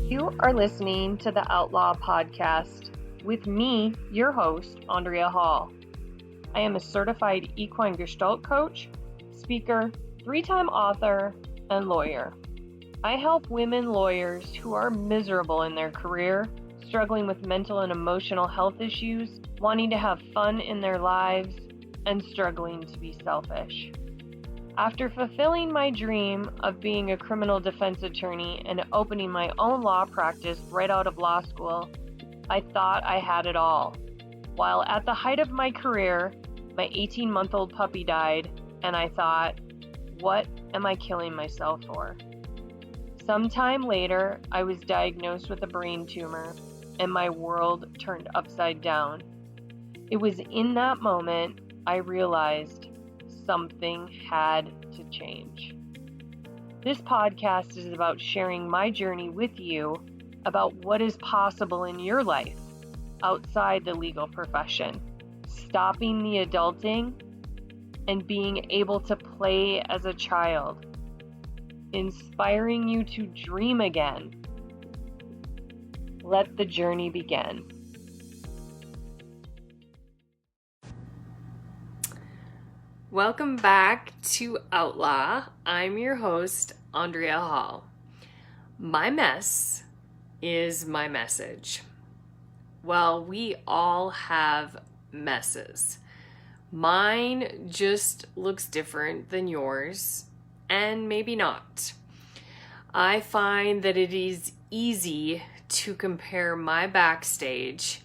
You are listening to the Outlaw Podcast with me, your host, Andrea Hall. I am a certified equine gestalt coach, speaker, 3-time author, and lawyer. I help women lawyers who are miserable in their career, struggling with mental and emotional health issues, wanting to have fun in their lives, and struggling to be selfish. After fulfilling my dream of being a criminal defense attorney and opening my own law practice right out of law school, I thought I had it all. While at the height of my career, my 18-month-old puppy died, and I thought, what am I killing myself for? Sometime later, I was diagnosed with a brain tumor, and my world turned upside down. It was in that moment I realized something had to change. This podcast is about sharing my journey with you about what is possible in your life outside the legal profession, stopping the adulting and being able to play as a child, inspiring you to dream again. Let the journey begin. Welcome back to Outlaw. I'm your host, Andrea Hall. My mess is my message. Well, we all have messes. Mine just looks different than yours, and maybe not. I find that it is easy to compare my backstage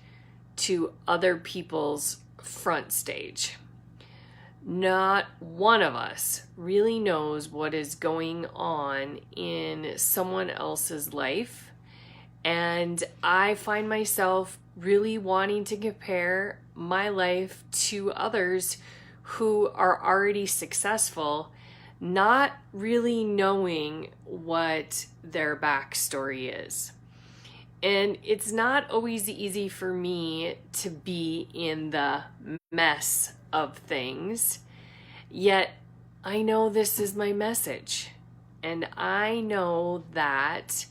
to other people's front stage. Not one of us really knows what is going on in someone else's life, and I find myself really wanting to compare my life to others who are already successful, not really knowing what their backstory is. And it's not always easy for me to be in the mess of things, yet I know this is my message. And I know that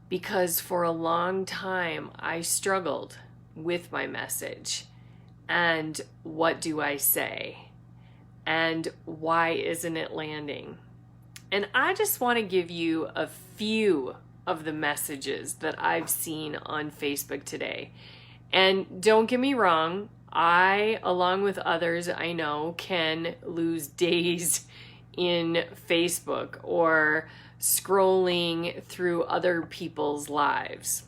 because for a long time I struggled with my message. And what do I say? And why isn't it landing? And I just want to give you a few of the messages that I've seen on Facebook today. And don't get me wrong, I, along with others I know, can lose days in Facebook or scrolling through other people's lives.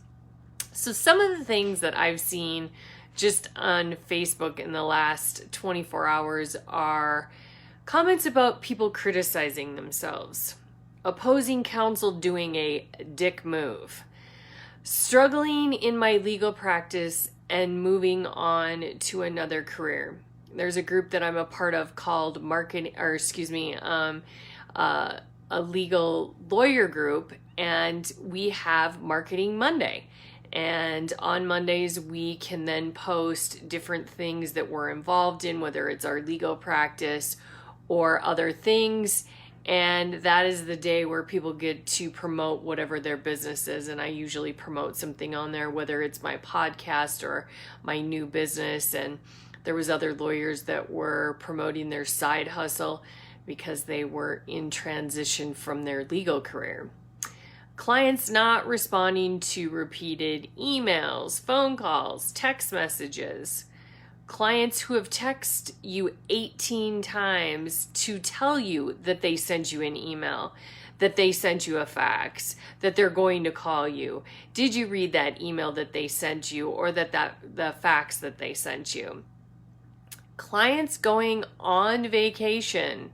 So some of the things that I've seen just on Facebook in the last 24 hours are comments about people criticizing themselves, opposing counsel doing a dick move, struggling in my legal practice and moving on to another career. There's a group that I'm a part of called a legal lawyer group, and we have Marketing Monday. And on Mondays, we can then post different things that we're involved in, whether it's our legal practice or other things. And that is the day where people get to promote whatever their business is. And I usually promote something on there, whether it's my podcast or my new business. And there was other lawyers that were promoting their side hustle because they were in transition from their legal career. Clients not responding to repeated emails, phone calls, text messages. Clients who have texted you 18 times to tell you that they sent you an email, that they sent you a fax, that they're going to call you. Did you read that email that they sent you, or the fax that they sent you? Clients going on vacation,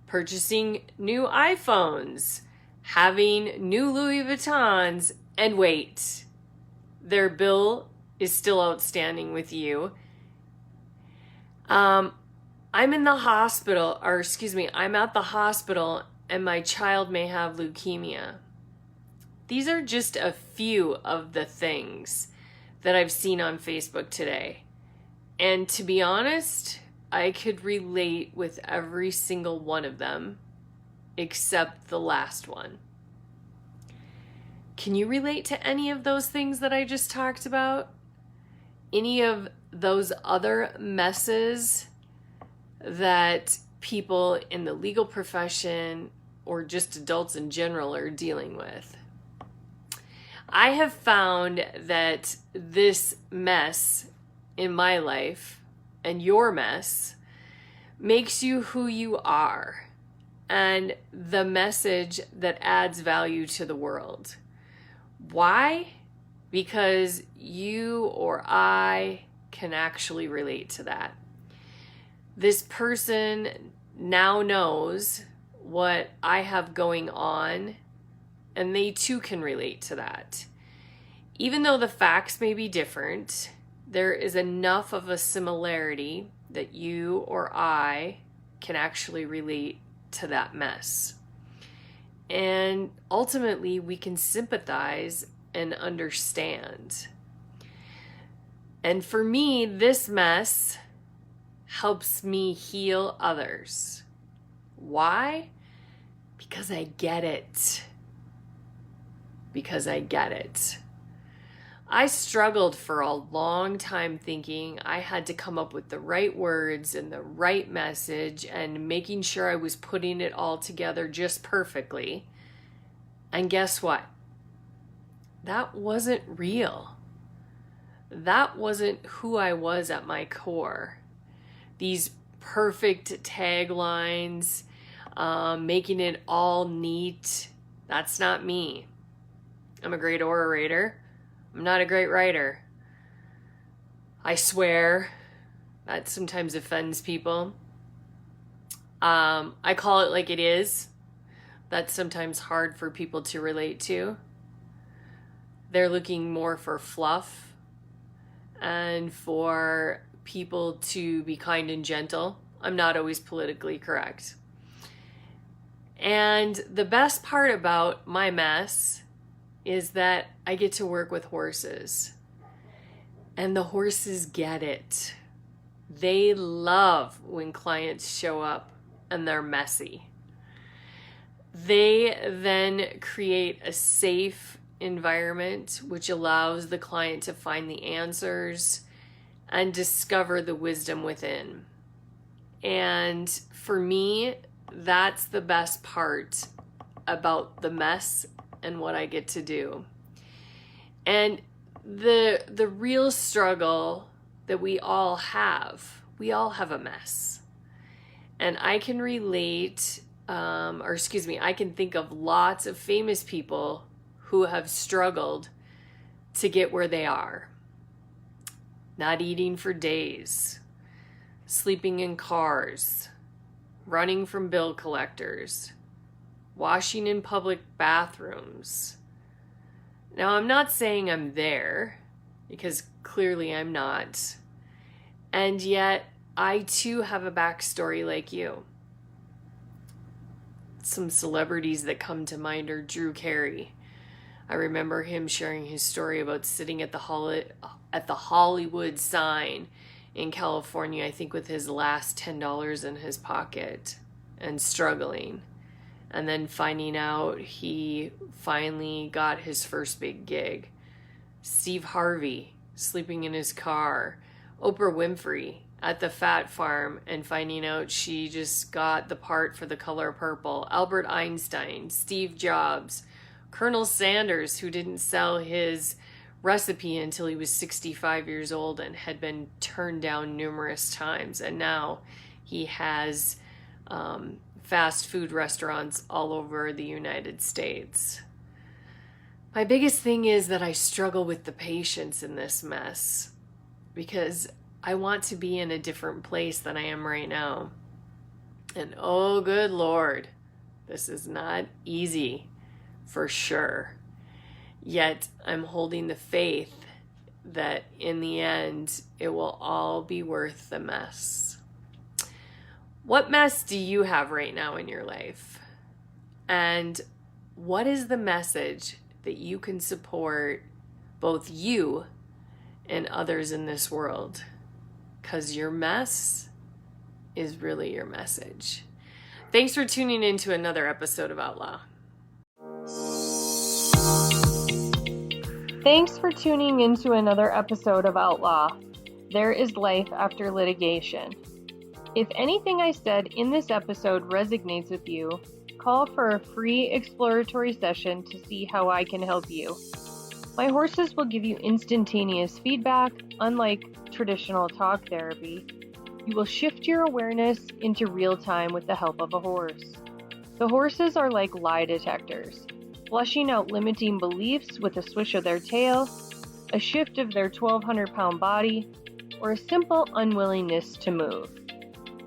purchasing new iPhones, having new Louis Vuittons, and wait, their bill is still outstanding with you. I'm at the hospital and my child may have leukemia. These are just a few of the things that I've seen on Facebook today. And to be honest, I could relate with every single one of them except the last one. Can you relate to any of those things that I just talked about? Any of those other messes that people in the legal profession or just adults in general are dealing with? I have found that this mess in my life and your mess makes you who you are and the message that adds value to the world. Why? Because you or I can actually relate to that. This person now knows what I have going on, and they too can relate to that. Even though the facts may be different, there is enough of a similarity that you or I can actually relate to that mess. And ultimately, we can sympathize and understand. And for me, this mess helps me heal others. Why? Because I get it. Because I get it. I struggled for a long time thinking I had to come up with the right words and the right message and making sure I was putting it all together just perfectly. And guess what? That wasn't real. That wasn't who I was at my core. These perfect taglines, making it all neat, that's not me. I'm a great orator. I'm not a great writer. I swear. That sometimes offends people. I call it like it is. That's sometimes hard for people to relate to. They're looking more for fluff and for people to be kind and gentle. I'm not always politically correct. And the best part about my mess is that I get to work with horses. And the horses get it. They love when clients show up and they're messy. They then create a safe environment which allows the client to find the answers and discover the wisdom within. And for me, that's the best part about the mess and what I get to do. And the real struggle that we all have a mess. And I can relate, I can think of lots of famous people who have struggled to get where they are. Not eating for days, sleeping in cars, running from bill collectors, washing in public bathrooms. Now, I'm not saying I'm there, because clearly I'm not. And yet, I too have a backstory like you. Some celebrities that come to mind are Drew Carey. I remember him sharing his story about sitting at the Hollywood sign in California, I think with his last $10 in his pocket and struggling. And then finding out he finally got his first big gig. Steve Harvey sleeping in his car. Oprah Winfrey at the Fat Farm and finding out she just got the part for The Color Purple. Albert Einstein, Steve Jobs, Colonel Sanders, who didn't sell his recipe until he was 65 years old and had been turned down numerous times. And now he has fast food restaurants all over the United States. My biggest thing is that I struggle with the patience in this mess because I want to be in a different place than I am right now. And oh, good Lord, this is not easy for sure. Yet I'm holding the faith that in the end, it will all be worth the mess. What mess do you have right now in your life? And what is the message that you can support both you and others in this world? Because your mess is really your message. Thanks for tuning in to another episode of Outlaw. Thanks for tuning into another episode of Outlaw. There is life after litigation. If anything I said in this episode resonates with you, call for a free exploratory session to see how I can help you. My horses will give you instantaneous feedback, unlike traditional talk therapy. You will shift your awareness into real time with the help of a horse. The horses are like lie detectors, flushing out limiting beliefs with a swish of their tail, a shift of their 1,200-pound body, or a simple unwillingness to move.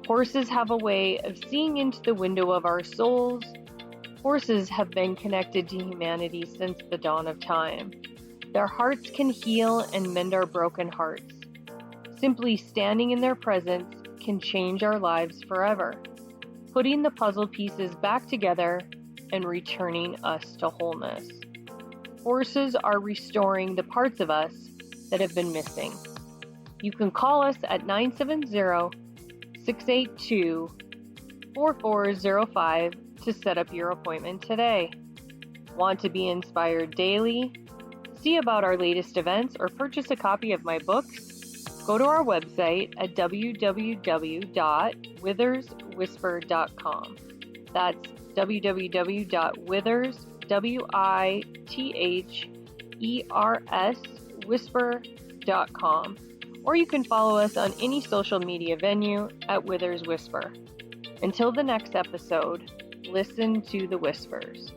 Horses have a way of seeing into the window of our souls. Horses have been connected to humanity since the dawn of time. Their hearts can heal and mend our broken hearts. Simply standing in their presence can change our lives forever, putting the puzzle pieces back together and returning us to wholeness. Horses are restoring the parts of us that have been missing. You can call us at 970-682-4405 to set up your appointment today. Want to be inspired daily? See about our latest events or purchase a copy of my books? Go to our website at www.witherswhisper.com. That's www.witherswhisper.com. Or you can follow us on any social media venue at Withers Whisper. Until the next episode, listen to the whispers.